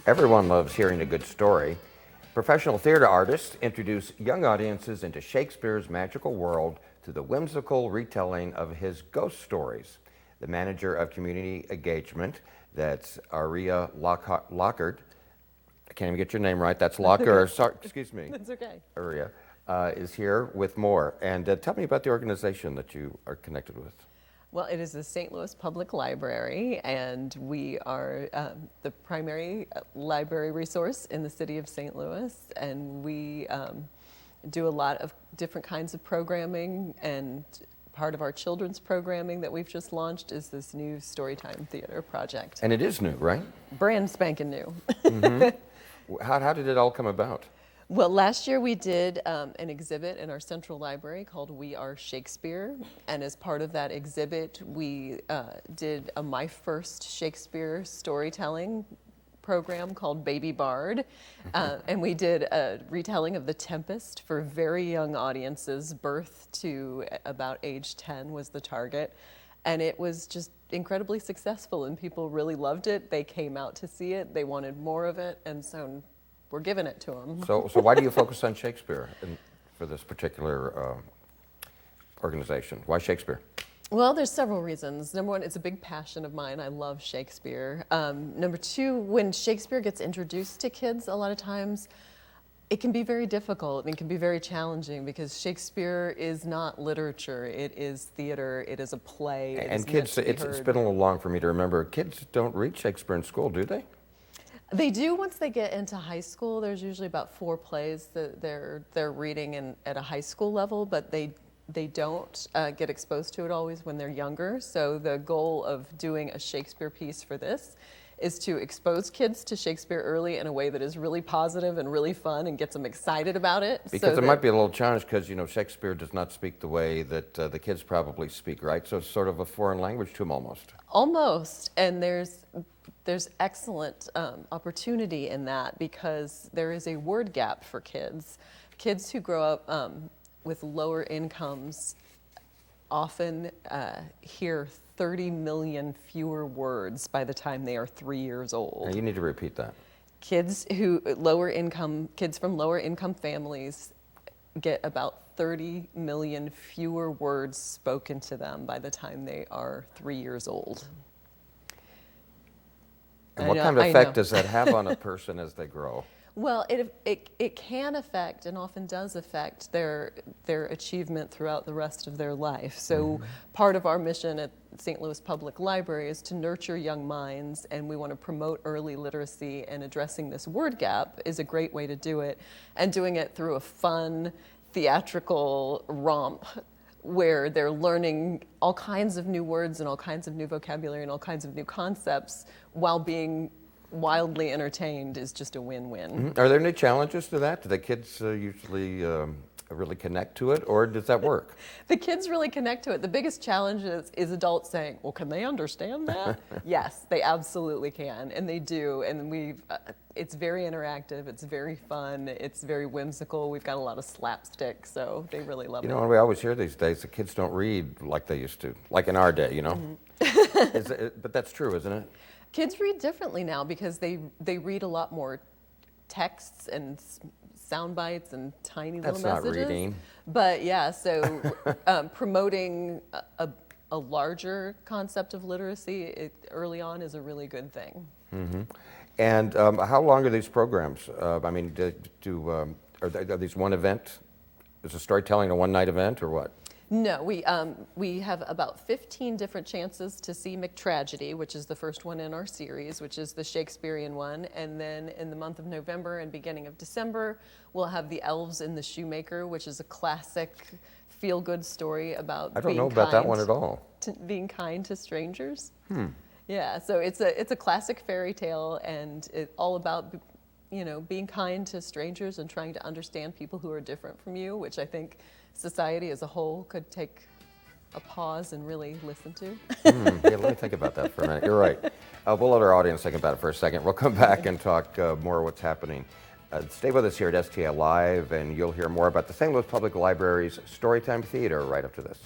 Everyone loves hearing a good story. Professional theater artists introduce young audiences into Shakespeare's magical world through the whimsical retelling of his ghost stories. The manager of community engagement, that's Aarya Locker, I can't even get your name right, that's Locker, sorry, excuse me. That's okay. Aarya is here with more. And tell me about the organization that you are connected with. Well, it is the St. Louis Public Library, and we are the primary library resource in the city of St. Louis, and we do a lot of different kinds of programming, and part of our children's programming that we've just launched is this new Storytime Theater project. And it is new, right? Brand spanking new. Mm-hmm. How did it all come about? Well, last year we did an exhibit in our central library called We Are Shakespeare, and as part of that exhibit we did a My First Shakespeare storytelling program called Baby Bard, and we did a retelling of The Tempest for very young audiences. Birth to about age 10 was the target, and it was just incredibly successful, and people really loved it. They came out to see it, they wanted more of it, and so we're giving it to them. So why do you focus on Shakespeare for this particular organization? Why Shakespeare? Well, there's several reasons. Number one, it's a big passion of mine. I love Shakespeare. Number two, when Shakespeare gets introduced to kids, a lot of times it can be very difficult and it can be very challenging because Shakespeare is not literature. It is theater. It is a play. And kids, it's been a little long for me to remember. Kids don't read Shakespeare in school, do they? They do once they get into high school. There's usually about 4 plays that they're reading at a high school level, but they don't get exposed to it always when they're younger. So the goal of doing a Shakespeare piece for this is to expose kids to Shakespeare early in a way that is really positive and really fun and gets them excited about it. Because it might be a little challenge because, you know, Shakespeare does not speak the way that the kids probably speak, right? So it's sort of a foreign language to them almost. Almost, and there's excellent opportunity in that because there is a word gap for kids. Kids who grow up with lower incomes often hear 30 million fewer words by the time they are 3 years old. Now you need to repeat that. Kids from lower income families get about 30 million fewer words spoken to them by the time they are 3 years old. And what kind of effect does that have on a person as they grow? Well, it can affect and often does affect their achievement throughout the rest of their life. So part of our mission at St. Louis Public Library is to nurture young minds, and we want to promote early literacy, and addressing this word gap is a great way to do it, and doing it through a fun, theatrical romp where they're learning all kinds of new words and all kinds of new vocabulary and all kinds of new concepts while being wildly entertained is just a win-win. Mm-hmm. Are there any challenges to that? Do the kids usually really connect to it, or does that work? The kids really connect to it. The biggest challenge is adults saying, well, can they understand that? Yes, they absolutely can, and they do. And it's very interactive, it's very fun, it's very whimsical. We've got a lot of slapstick, so they really love it. You know, we always hear these days the kids don't read like they used to, like in our day, you know? But that's true, isn't it? Kids read differently now because they read a lot more texts and sound bites and tiny little messages. That's not reading. But yeah, so promoting a larger concept of literacy early on is a really good thing. Mm-hmm. And how long are these programs? I mean, are these one event? Is the storytelling a one-night event or what? No, we have about 15 different chances to see MacTragedy, which is the first one in our series, which is the Shakespearean one. And then in the month of November and beginning of December, we'll have The Elves and the Shoemaker, which is a classic feel-good story about I don't know about that one at all. Being kind to strangers. Yeah, so it's a classic fairy tale, and it's all about, you know, being kind to strangers and trying to understand people who are different from you, which I think society as a whole could take a pause and really listen to. Yeah, let me think about that for a minute. You're right. We'll let our audience think about it for a second. We'll come back and talk more what's happening. Stay with us here at STL Live, and you'll hear more about the St. Louis Public Library's Storytime Theater right after this.